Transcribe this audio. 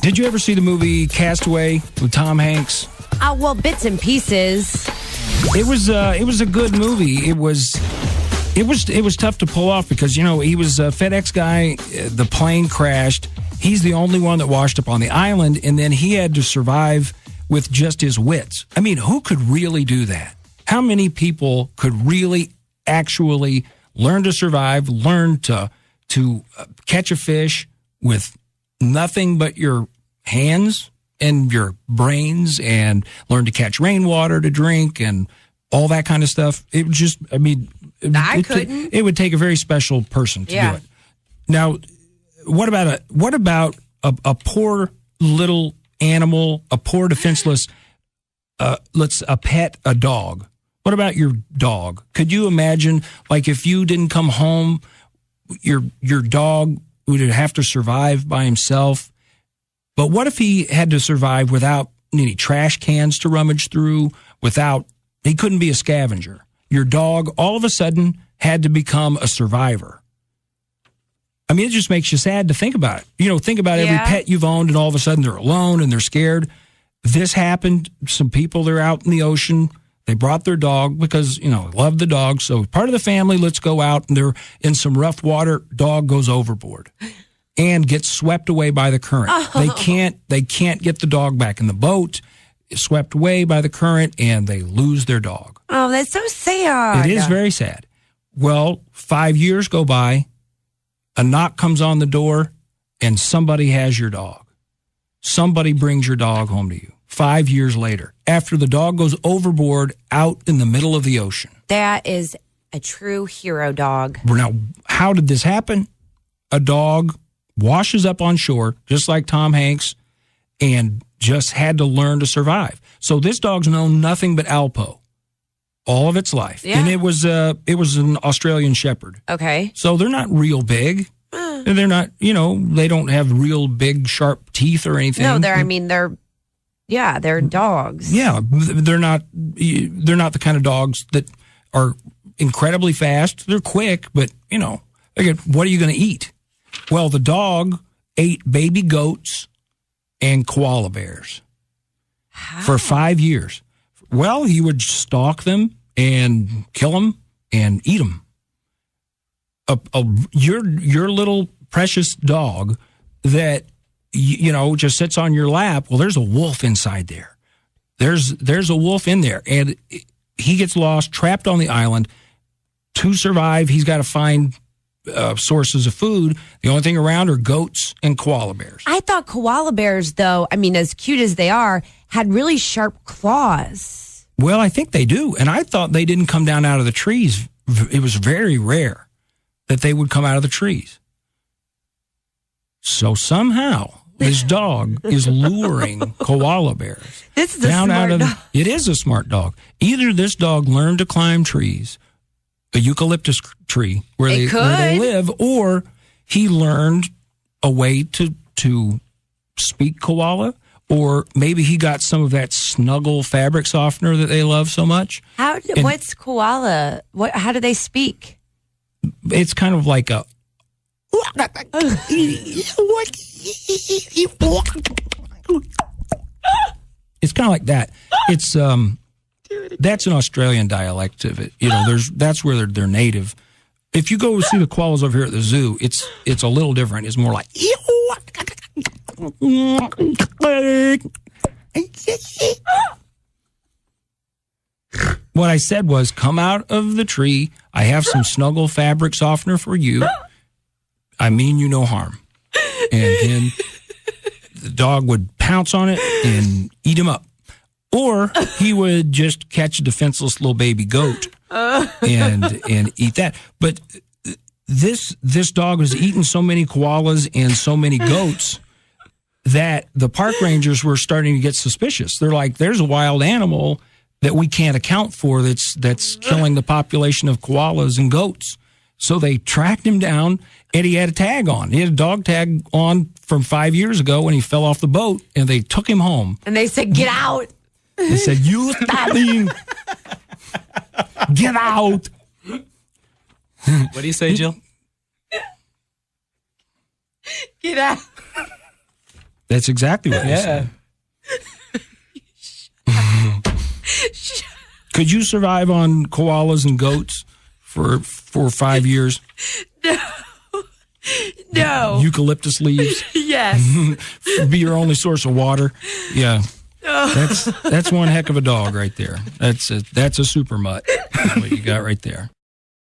Did you ever see the movie Castaway with Tom Hanks? Well, bits and pieces. It was a good movie. It was tough to pull off because, you know, he was a FedEx guy. The plane crashed. He's the only one that washed up on the island, and then he had to survive with just his wits. I mean, who could really do that? How many people could really actually learn to survive, learn to catch a fish with nothing but your hands and your brains, and learn to catch rainwater to drink and all that kind of stuff? It would just, I mean, it would take a very special person to do it. Now, what about a poor little animal, a poor defenseless, a pet, a dog? What about your dog? Could you imagine, like, if you didn't come home, your dog would have to survive by himself? But what if he had to survive without any trash cans to rummage through, he couldn't be a scavenger? Your dog all of a sudden had to become a survivor. I mean, it just makes you sad to think about it. You know, think about every pet you've owned, and all of a sudden they're alone and they're scared. This happened. Some people, they're out in the ocean. They brought their dog because, you know, love the dog. So part of the family, let's go out, and they're in some rough water. Dog goes overboard and gets swept away by the current. Oh. They can't get the dog back in the boat. It's swept away by the current, and they lose their dog. Oh, that's so sad. It is very sad. Well, 5 years go by. A knock comes on the door, and somebody has your dog. Somebody brings your dog home to you 5 years later, after the dog goes overboard out in the middle of the ocean. That is a true hero dog. Now, how did this happen? A dog washes up on shore, just like Tom Hanks, and just had to learn to survive. So this dog's known nothing but Alpo all of its life. Yeah. And it was an Australian Shepherd. Okay. So they're not real big. They're not, you know, they don't have real big sharp teeth or anything. No, they're dogs. Yeah, they're not the kind of dogs that are incredibly fast. They're quick, but, you know, what are you going to eat? Well, the dog ate baby goats and koala bears for 5 years. Well, he would stalk them and kill them and eat them. Your little precious dog that, you know, just sits on your lap. Well, there's a wolf inside there. There's a wolf in there, and he gets lost, trapped on the island. To survive, he's got to find sources of food. The only thing around are goats and koala bears. I thought koala bears, though, I mean, as cute as they are, had really sharp claws. Well, I think they do, and I thought they didn't come down out of the trees. It was very rare that they would come out of the trees. So somehow this dog is luring koala bears. This is a smart dog. It is a smart dog. Either this dog learned to climb trees, a eucalyptus tree where they live, or he learned a way to speak koala, or maybe he got some of that Snuggle fabric softener that they love so much. What's koala? How do they speak? It's kind of like a... It's kind of like that. It's that's an Australian dialect of it. You know, that's where they're native. If you go see the koalas over here at the zoo, it's a little different. It's more like... What I said was, come out of the tree. I have some Snuggle fabric softener for you. I mean you no harm. And then the dog would pounce on it and eat him up. Or he would just catch a defenseless little baby goat and eat that. But this dog was eating so many koalas and so many goats that the park rangers were starting to get suspicious. They're like, there's a wild animal that we can't account for that's killing the population of koalas and goats. So they tracked him down, and he had a tag on. He had a dog tag on from 5 years ago when he fell off the boat, and they took him home. And they said, get out. They said, you starting. Get out. What do you say, Jill? Get out. That's exactly what he said. Could you survive on koalas and goats for 5 years? No. Eucalyptus leaves? Yes. Be your only source of water? Yeah. That's one heck of a dog right there. That's a super mutt. What you got right there.